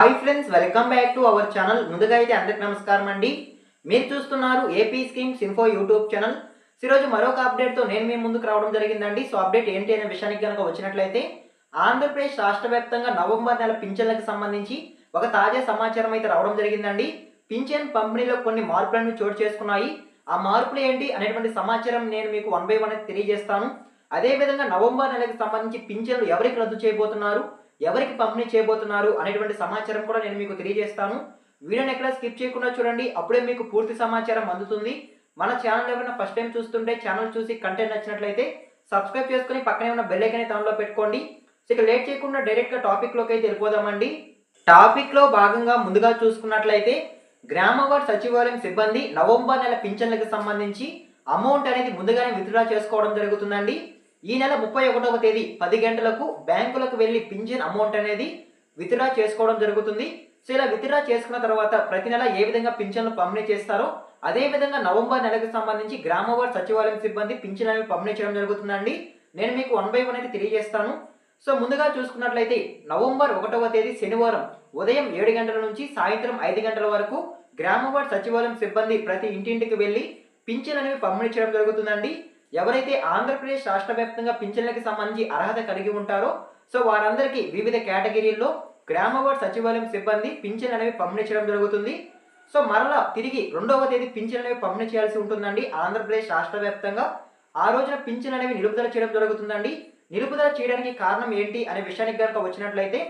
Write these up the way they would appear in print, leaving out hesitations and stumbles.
Hi friends, welcome back to our channel. ముందుగా అయితే అందరికి నమస్కారం అండి. మీరు చూస్తున్నారు AP schemes info YouTube channel. ఈరోజు మరొక అప్డేట్తో నేను మీ ముందుకు రావడం జరిగిందండి. సో అప్డేట్ ఏంటి అనే విషయానికి కనుక వచ్చినట్లయితే, ఆంధ్రప్రదేశ్ రాష్ట్ర వ్యాప్తంగా నవంబర్ నెల పింఛన్లకు సంబంధించి ఒక తాజా సమాచారం అయితే రావడం జరిగిందండి. పింఛన్ పంపిణీలో కొన్ని మార్పులను చోటు చేసుకున్నాయి. ఆ మార్పులు ఏంటి అనేటువంటి సమాచారం నేను మీకు వన్ బై వన్ అయితే తెలియజేస్తాను. అదేవిధంగా నవంబర్ నెలకు సంబంధించి పింఛన్లు ఎవరికి రద్దు చేయబోతున్నారు, ఎవరికి పంపిణీ చేయబోతున్నారు అనేటువంటి సమాచారం కూడా నేను మీకు తెలియజేస్తాను. వీడియోని ఎక్కడ స్కిప్ చేయకుండా చూడండి, అప్పుడే మీకు పూర్తి సమాచారం అందుతుంది. మన ఛానల్ ఎవరైనా ఫస్ట్ టైం చూస్తుంటే ఛానల్ చూసి కంటెంట్ నచ్చినట్లయితే సబ్స్క్రైబ్ చేసుకుని పక్కనే ఉన్న బెల్ ఐకాన్ ఆన్లో పెట్టుకోండి. ఇక లేట్ చేయకుండా డైరెక్ట్గా టాపిక్లోకి అయితే వెళ్ళిపోదామండి. టాపిక్లో భాగంగా ముందుగా చూసుకున్నట్లయితే, గ్రామ వార్డ్ సచివాలయం సిబ్బంది నవంబర్ నెల పింఛన్లకు సంబంధించి అమౌంట్ అనేది ముందుగానే విత్డ్రా చేసుకోవడం జరుగుతుందండి. ఈ నెల 31వ తేదీ 10 గంటలకు బ్యాంకులకు వెళ్ళి పింఛన్ అమౌంట్ అనేది విత్డ్రా చేసుకోవడం జరుగుతుంది. సో ఇలా విత్డ్రా చేసుకున్న తర్వాత ప్రతి నెల ఏ విధంగా పింఛన్లు పంపిణీ చేస్తారో అదే విధంగా నవంబర్ నెలకు సంబంధించి గ్రామ వార్డ్ సచివాలయం సిబ్బంది పింఛన్ అనేవి పంపిణీ చేయడం జరుగుతుందండి. నేను మీకు వన్ బై వన్ అయితే తెలియజేస్తాను. సో ముందుగా చూసుకున్నట్లయితే, నవంబర్ 1వ తేదీ శనివారం ఉదయం 7 గంటల నుంచి సాయంత్రం 5 గంటల వరకు గ్రామ వార్డ్ సచివాలయం సిబ్బంది ప్రతి ఇంటింటికి వెళ్ళి పింఛన్ అనేవి పంపిణీ చేయడం జరుగుతుందండి. ఎవరైతే ఆంధ్రప్రదేశ్ రాష్ట్ర వ్యాప్తంగా పింఛన్లకు సంబంధించి అర్హత కలిగి ఉంటారో సో వారందరికీ వివిధ కేటగిరీల్లో గ్రామ వార్డ్ సచివాలయం సిబ్బంది పింఛన్ అనేవి పంపిణీ చేయడం జరుగుతుంది. సో మరలా తిరిగి 2వ తేదీ పింఛన్ అనేవి పంపిణీ చేయాల్సి ఉంటుందండి ఆంధ్రప్రదేశ్ రాష్ట్ర వ్యాప్తంగా. ఆ రోజున పింఛన్ అనేవి నిలుపుదల చేయడం జరుగుతుందండి. నిలుపుదల చేయడానికి కారణం ఏంటి అనే విషయానికి కనుక వచ్చినట్లయితే,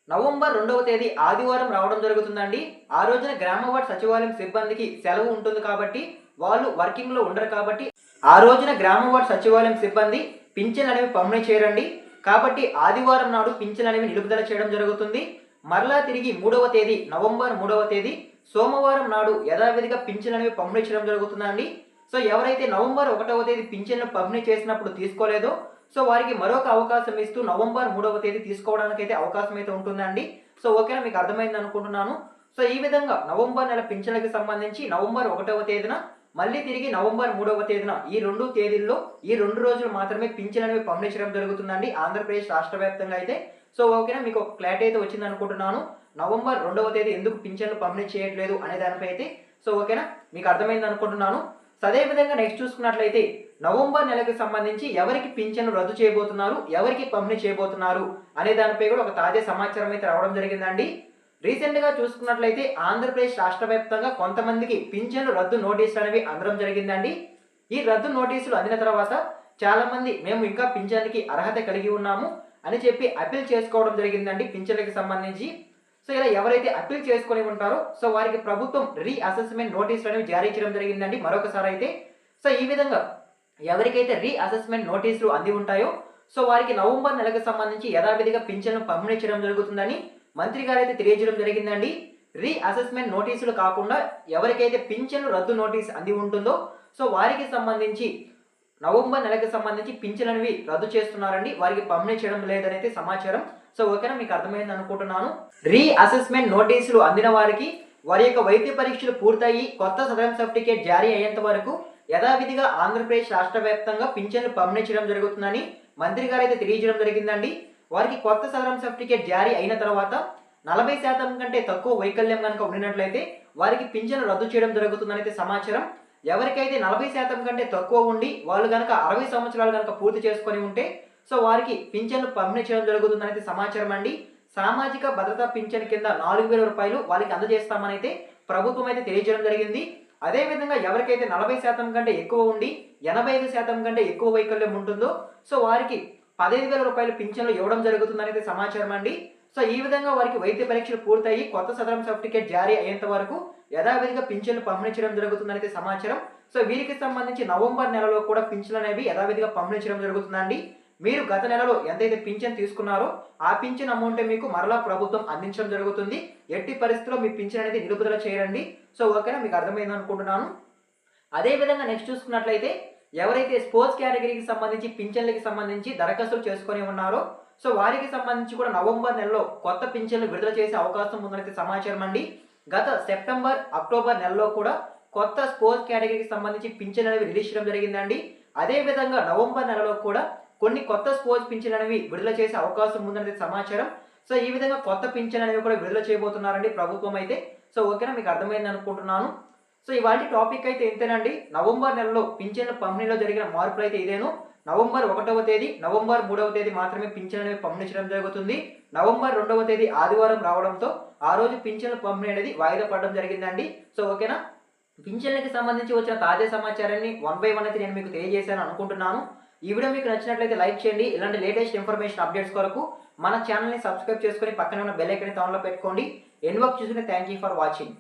నవంబర్ 2వ తేదీ ఆదివారం రావడం జరుగుతుందండి. ఆ రోజున గ్రామ వార్డ్ సచివాలయం సిబ్బందికి సెలవు ఉంటుంది కాబట్టి వాళ్ళు వర్కింగ్లో ఉండరు కాబట్టి ఆ రోజున గ్రామ వార్డ్ సచివాలయం సిబ్బంది పింఛన్ అనేవి పంపిణీ చేయరండి. కాబట్టి ఆదివారం నాడు పింఛన్ అనేవి నిలుపుదల చేయడం జరుగుతుంది. మరలా తిరిగి 3వ తేదీ నవంబర్ 3వ తేదీ సోమవారం నాడు యథావిధిగా పింఛన్ అనేవి పంపిణీ చేయడం జరుగుతుందండి. సో ఎవరైతే నవంబర్ 1వ తేదీ పింఛన్లు పంపిణీ చేసినప్పుడు తీసుకోలేదో సో వారికి మరొక అవకాశం ఇస్తూ నవంబర్ 3వ తేదీ తీసుకోవడానికి అయితే అవకాశం అయితే ఉంటుందండి. సో ఓకేనా, మీకు అర్థమైంది అనుకుంటున్నాను. సో ఈ విధంగా నవంబర్ నెల పింఛన్లకు సంబంధించి నవంబర్ 1వ తేదీన మళ్ళీ తిరిగి నవంబర్ 3వ తేదీన ఈ 2 తేదీల్లో ఈ 2 రోజులు మాత్రమే పింఛన్ అనేవి పంపిణీ చేయడం జరుగుతుందండి ఆంధ్రప్రదేశ్ రాష్ట్ర వ్యాప్తంగా అయితే. సో ఓకేనా, మీకు ఒక క్లారిటీ అయితే వచ్చింది అనుకుంటున్నాను. నవంబర్ 2వ తేదీ ఎందుకు పింఛన్లు పంపిణీ చేయట్లేదు అనే దానిపై అయితే. సో ఓకేనా, మీకు అర్థమైంది అనుకుంటున్నాను. సో అదే విధంగా నెక్స్ట్ చూసుకున్నట్లయితే, నవంబర్ నెలకు సంబంధించి ఎవరికి పింఛన్లు రద్దు చేయబోతున్నారు, ఎవరికి పంపిణీ చేయబోతున్నారు అనే దానిపై కూడా ఒక తాజా సమాచారం అయితే రావడం జరిగిందండి. రీసెంట్గా చూసుకున్నట్లయితే ఆంధ్రప్రదేశ్ రాష్ట్ర వ్యాప్తంగా కొంతమందికి పింఛన్లు రద్దు నోటీసులు అనేవి అందడం జరిగిందండి. ఈ రద్దు నోటీసులు అందిన తర్వాత చాలా మంది మేము ఇంకా పింఛన్కి అర్హత కలిగి ఉన్నాము అని చెప్పి అప్పీల్ చేసుకోవడం జరిగిందండి పింఛన్లకు సంబంధించి. సో ఇలా ఎవరైతే అప్పీల్ చేసుకొని ఉంటారో సో వారికి ప్రభుత్వం రీ అసెస్మెంట్ నోటీసులు అనేవి జారీ చేయడం జరిగిందండి మరొకసారి అయితే. సో ఈ విధంగా ఎవరికైతే రీ అసెస్మెంట్ నోటీసులు అంది ఉంటాయో సో వారికి నవంబర్ నెలకు సంబంధించి యథావిధిగా పింఛన్లు పంపిణీ చేయడం జరుగుతుందని మంత్రి గారు అయితే తెలియజేయడం జరిగిందండి. రీ అసెస్మెంట్ నోటీసులు కాకుండా ఎవరికైతే పింఛన్లు రద్దు నోటీస్ అంది ఉంటుందో సో వారికి సంబంధించి నవంబర్ నెలకు సంబంధించి పింఛన్లు అనేవి రద్దు చేస్తున్నారండి, వారికి పంపిణీ చేయడం లేదనైతే సమాచారం. సో ఓకేనా, మీకు అర్థమైంది అనుకుంటున్నాను. రీ అసెస్మెంట్ నోటీసులు అందిన వారికి వారి యొక్క వైద్య పరీక్షలు పూర్తయి కొత్త సదరన్ సర్టిఫికేట్ జారీ అయ్యేంత వరకు యథావిధిగా ఆంధ్రప్రదేశ్ రాష్ట్ర వ్యాప్తంగా పింఛన్లు పంపిణీ చేయడం జరుగుతుందని మంత్రి గారు అయితే తెలియజేయడం జరిగిందండి. వారికి కొత్త సదరన్ సర్టిఫికేట్ జారీ అయిన తర్వాత 40% కంటే తక్కువ వైకల్యం కనుక ఉన్నట్లయితే వారికి పింఛను రద్దు చేయడం జరుగుతుందనైతే సమాచారం. ఎవరికైతే 40% కంటే తక్కువ ఉండి వాళ్ళు కనుక 60 సంవత్సరాలు కనుక పూర్తి చేసుకొని ఉంటే సో వారికి పింఛన్లు పంపిణీ చేయడం జరుగుతుందనైతే సమాచారం అండి. సామాజిక భద్రతా పింఛన్ కింద 4,000 రూపాయలు వారికి అందజేస్తామని అయితే ప్రభుత్వం అయితే తెలియజేయడం జరిగింది. అదేవిధంగా ఎవరికైతే 40% కంటే ఎక్కువ ఉండి 85% కంటే ఎక్కువ వైకల్యం ఉంటుందో సో వారికి 15,000 రూపాయలు పింఛన్లు ఇవ్వడం జరుగుతుందనేది సమాచారం అండి. సో ఈ విధంగా వారికి వైద్య పరీక్షలు పూర్తయి కొత్త సదరం సర్టిఫికేట్ జారీ అయ్యేంత వరకు యథావిధిగా పింఛన్లు పంపిణీ చేయడం జరుగుతుందనేది సమాచారం. సో వీరికి సంబంధించి నవంబర్ నెలలో కూడా పింఛన్లు అనేవి యథావిధిగా పంపిణీ చేయడం జరుగుతుందండి. మీరు గత నెలలో ఎంతైతే పింఛన్ తీసుకున్నారో ఆ పింఛన్ అమౌంట్ మీకు మరలా ప్రభుత్వం అందించడం జరుగుతుంది. ఎట్టి పరిస్థితుల్లో మీ పింఛన్ అనేది నిలుపుదల చేయండి. సో ఓకేనా, మీకు అర్థమైంది అనుకుంటున్నాను. అదేవిధంగా నెక్స్ట్ చూసుకున్నట్లయితే, ఎవరైతే స్పోర్ట్స్ కేటగిరీకి సంబంధించి పింఛన్లకి సంబంధించి దరఖాస్తులు చేసుకొని ఉన్నారో సో వారికి సంబంధించి కూడా నవంబర్ నెలలో కొత్త పింఛన్లు విడుదల చేసే అవకాశం ఉందనైతే సమాచారం అండి. గత సెప్టెంబర్, అక్టోబర్ నెలలో కూడా కొత్త స్పోర్ట్స్ కేటగిరీకి సంబంధించి పింఛన్ అనేవి రిలీజ్ చేయడం జరిగిందండి. అదేవిధంగా నవంబర్ నెలలో కూడా కొన్ని కొత్త స్పోర్ట్స్ పింఛన్ అనేవి విడుదల చేసే అవకాశం ఉందనేది సమాచారం. సో ఈ విధంగా కొత్త పింఛన్ అనేవి కూడా విడుదల చేయబోతున్నారండి ప్రభుత్వం అయితే. సో ఓకేనా, మీకు అర్థమైంది అనుకుంటున్నాను. సో ఇవాల్టి టాపిక్ అయితే ఇంతేనండి. నవంబర్ నెలలో పింఛన్ల పంపిణీలో జరిగిన మార్పులు అయితే ఇదేను. నవంబర్ 1వ తేదీ, నవంబర్ 3వ తేదీ మాత్రమే పింఛన్ అనేవి పంపిణీ చేయడం జరుగుతుంది. నవంబర్ 2వ తేదీ ఆదివారం రావడంతో ఆ రోజు పింఛన్ల పంపిణీ అనేది వాయిదా పడడం జరిగిందండి. సో ఓకేనా, పింఛన్లకి సంబంధించి వచ్చిన తాజా సమాచారాన్ని వన్ బై వన్ అయితే నేను మీకు తెలియజేశాను అనుకుంటున్నాను. ఈ వీడియో మీకు నచ్చినట్లయితే లైక్ చేయండి. ఇలాంటి లేటెస్ట్ ఇన్ఫర్మేషన్ అప్డేట్స్ కొరకు మన ఛానల్ని సబ్స్క్రైబ్ చేసుకొని పక్కనే ఉన్న బెల్ ఐకాన్ని ఆన్లో పెట్టుకోండి. ఎండ్ వరకు చూసుకుని థ్యాంక్ యూ ఫర్ వాచింగ్.